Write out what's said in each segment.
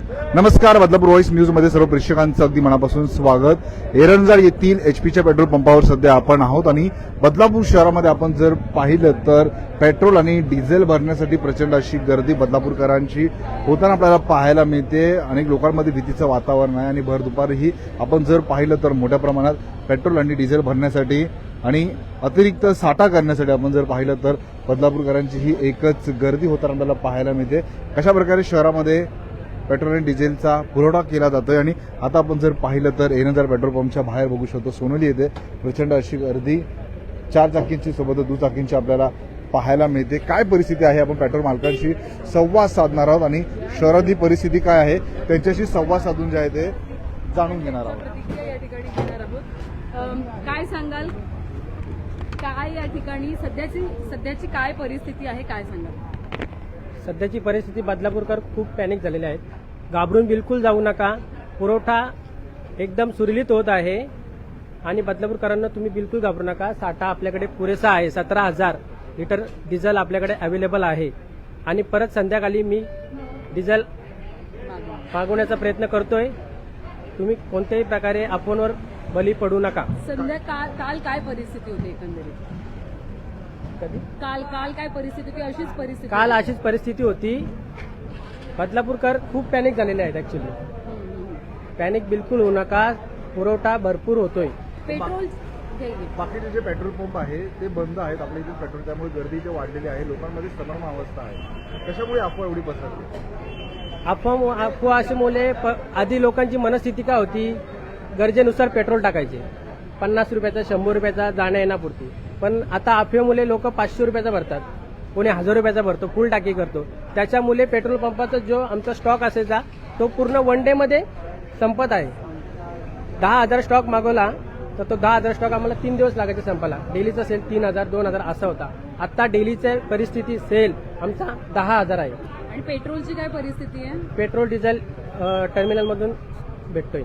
नमस्कार, Badlapur voice news मध्ये सर्व प्रेक्षकांचं अगदी मनापासून स्वागत। एरंजाळ येथील एचपीच्या पेट्रोल पंपावर सध्या आपण आहोत आणि बदलापूर शहरामध्ये आपण जर पाहिलं तर पेट्रोल आणि डिझेल भरण्यासाठी प्रचंड अशी गर्दी बदलापूरकरांची होताना आपल्याला पाहायला मिळते। अनेक लोकांमध्ये भीतीचं वातावरण आहे आणि भर दुपारही आपण जर पाहिलं तर मोठ्या प्रमाणात पेट्रोल आणि डिझेल भरण्यासाठी आणि अतिरिक्त साठा करण्यासाठी आपण जर पाहिलं तर बदलापूरकरांची ही एकच गर्दी होताना आपल्याला पाहायला मिळते। कशा प्रकारे शहरामध्ये पेट्रोल आणि डिझेलचा पुरवठा केला जातोय आणि आता आपण जर पाहिलं तर एरंजाळ पेट्रोल पंपच्या बाहेर बघू शकतो सोनोली येथे प्रचंड अशी गर्दी 4 चाकींची सोबत दुचाकींची आपल्याला पाहायला मिळते। काय परिस्थिती आहे आपण पेट्रोल मालकांशी संवाद साधणार आहोत आणि शहरातली परिस्थिती काय आहे त्यांच्याशी संवाद साधून जे आहे ते जाणून घेणार आहोत। प्रतिक्रिया या ठिकाणी घेणार आहोत। काय सांगाल, काय या ठिकाणी सध्याची काय परिस्थिती आहे, काय सांगाल? सध्याची परिस्थिती बदलापूरकर खूप पॅनिक झालेले आहेत। घाबरून बिलकुल जाऊ नका, पुरवठा एकदम सुरळीत होत आहे आणि बदलापूरकरांना तुम्ही बिलकुल घाबरू नका। साठा आपल्याकडे पुरेसा आहे, 17,000 लिटर डिझेल आपल्याकडे अवेलेबल आहे आणि परत संध्याकाळी मी डिझेल मागवण्याचा प्रयत्न करतोय। तुम्ही कोणत्याही प्रकारे अफवांवर बळी पडू नका। काल काय परिस्थिती होती एकंदरीत? काल काय परिस्थिती होती? अशीच परिस्थिती? काल अशीच परिस्थिती होती। बदलापूरकर खूप पॅनिक झालेले आहेत। ऍक्च्युली पॅनिक बिलकुल होऊ नका, पुरवठा भरपूर होतोय। पेट्रोल बाकीचे जे पेट्रोल पंप आहे ते बंद आहेत आपल्या इथे पेट्रोल, त्यामुळे गर्दी इथे वाढलेली आहे, लोकांमध्ये संभ्रम अवस्था आहे। कशामुळे अफवा एवढी पसरली? अफवा अशामुळे आधी लोकांची मनस्थिती काय होती, गरजेनुसार पेट्रोल टाकायचे, 50 रुपयाचा 100 रुपयाचा जाण्या येण्यापुरती। पण आता अफवेमुळे लोक 500 रुपयाचा भरतात, कोणी 1000 रुपयाचा भरतो, फुल टाकी करतो। त्याच्यामुळे पेट्रोल पंपाचा जो आमचा स्टॉक असायचा तो पूर्ण वन डे मध्ये संपत आहे। 10,000 स्टॉक मागवला तर तो 10,000 स्टॉक आम्हाला 3 दिवस लागायचे संपायला। डेलीचा सेल 3,000 2,000 असा होता। आता डेलीची परिस्थिती सेल आमचा 10,000 आहे। आणि पेट्रोलची काय परिस्थिती आहे? पेट्रोल डिझेल टर्मिनलमधून भेटतोय।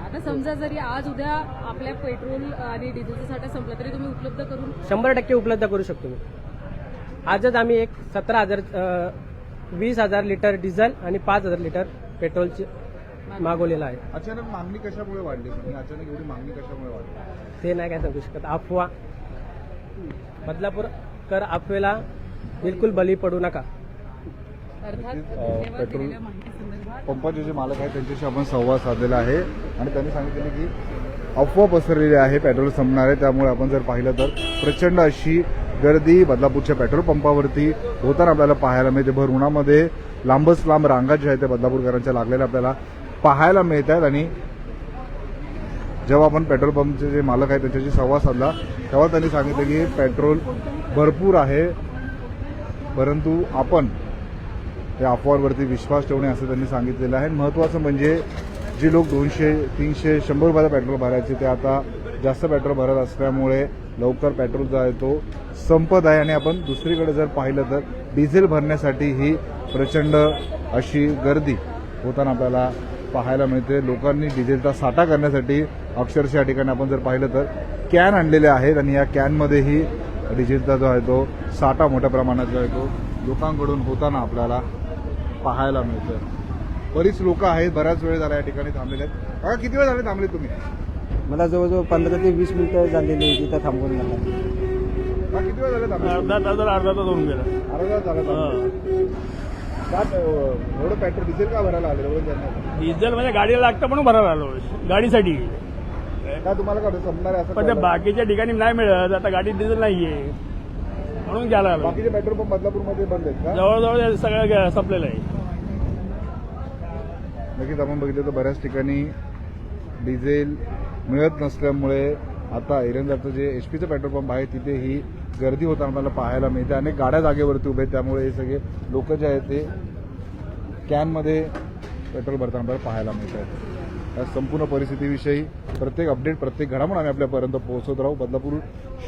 आता समजा जरी आज उद्या आपल्या पेट्रोल आणि डिझेलचा साठा संपला तरी तुम्ही उपलब्ध करून 100% उपलब्ध करू शकतो मी। आजच आम्ही एक 20,000 लिटर डिझेल आणि 5,000 लिटर पेट्रोलची मागवलेला आहे। अचानक मागणी कशामुळे वाढली? अचानक एवढी मागणी कशामुळे वाढली ते नाही काय सांगू शकत। अफवा, बदलापूरकर अफवेला बिलकुल बळी पडू नका। पेट्रोल पंपाचे जे मालक आहेत त्यांच्याशी आपण संवाद साधलेला आहे आणि त्यांनी सांगितले की अफवा पसरलेली आहे, पेट्रोल संपणार आहे। त्यामुळे आपण जर पाहिलं तर प्रचंड अशी गर्दी बदलापूरच्या पेट्रोल पंपावरती होताना आपल्याला पाहायला मिळते। भर उन्हामध्ये लांबच लांब रांगा ज्या आहेत त्या बदलापूरकरांच्या लागलेल्या आपल्याला पाहायला मिळत आहेत। आणि जेव्हा आपण पेट्रोल पंपचे जे मालक आहेत त्यांच्याशी संवाद साधला तेव्हा त्यांनी सांगितलं की पेट्रोल भरपूर आहे, परंतु आपण या अफवांवरती विश्वास ठेवणे असं त्यांनी सांगितलेलं आहे। महत्त्वाचं म्हणजे जे लोक 200, 300, 100 रुपयाचा पेट्रोल भरायचे ते आता जास्त पेट्रोल भरत असल्यामुळे लवकर पेट्रोल जो आहे तो संपत आहे। आणि आपण दुसरीकडे जर पाहिलं तर डिझेल भरण्यासाठी ही प्रचंड अशी गर्दी होताना आपल्याला पाहायला मिळते। लोकांनी डिझेलचा साठा करण्यासाठी अक्षरशः या ठिकाणी आपण जर पाहिलं तर कॅन आणलेले आहेत आणि या कॅनमध्येही डिझेलचा जो आहे तो साठा मोठ्या प्रमाणात जो आहे तो लोकांकडून होताना आपल्याला पाहायला मिळतं। बरीच लोक आहेत, बऱ्याच वेळ झाला या ठिकाणी थांबलेले आहेत। काका, किती वेळ झाले थांबले तुम्ही? मला जवळजवळ 15 ते 20 मिनिटं झालेली आहे तिथं थांबून मला। किती वेळ झाले थांबले? अर्धा तास होऊन गेला। अर्धा तास झाला थांबले। का एवढं पेट्रोल डिझेल का भरायला आले? एवढं जाणार डिझेल म्हणजे गाडीला लागतं म्हणून भरायला आलो, गाडीसाठी। का तुम्हाला काय संपणार आहे असं? पण ते बाकीच्या ठिकाणी नाही मिळत, आता गाडीत डिझेल नाहीये म्हणून घ्यायला आलो। बाकीचे पेट्रोल पंप बदलापूरमध्ये बंद आहेत का? जवळजवळ सगळं संपलेलं आहे। नक्कीच आपण बघितलं तर बऱ्याच ठिकाणी डिझेल मिळत नसल्यामुळे आता एरंजाळचं जे एचपीचं पेट्रोल पंप आहे तिथे ही गर्दी होताना आपल्याला पाहायला मिळते। अनेक गाड्या जागेवरती उभे आहेत, त्यामुळे हे सगळे लोक जे आहेत ते कॅनमध्ये पेट्रोल भरताना आपल्याला पाहायला मिळत आहेत। या संपूर्ण परिस्थितीविषयी प्रत्येक अपडेट, प्रत्येक घडामोड आम्ही आपल्यापर्यंत पोहोचवत राहू। बदलापूर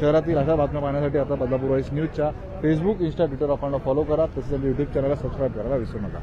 शहरातील अशा बातम्या पाहण्यासाठी आता बदलापूर व्हॉइस न्यूजच्या फेसबुक, इंस्टा, ट्विटर अकाउंटला फॉलो करा, तसेच यूट्यूब चॅनलला सबस्क्राईब करायला विसरू नका।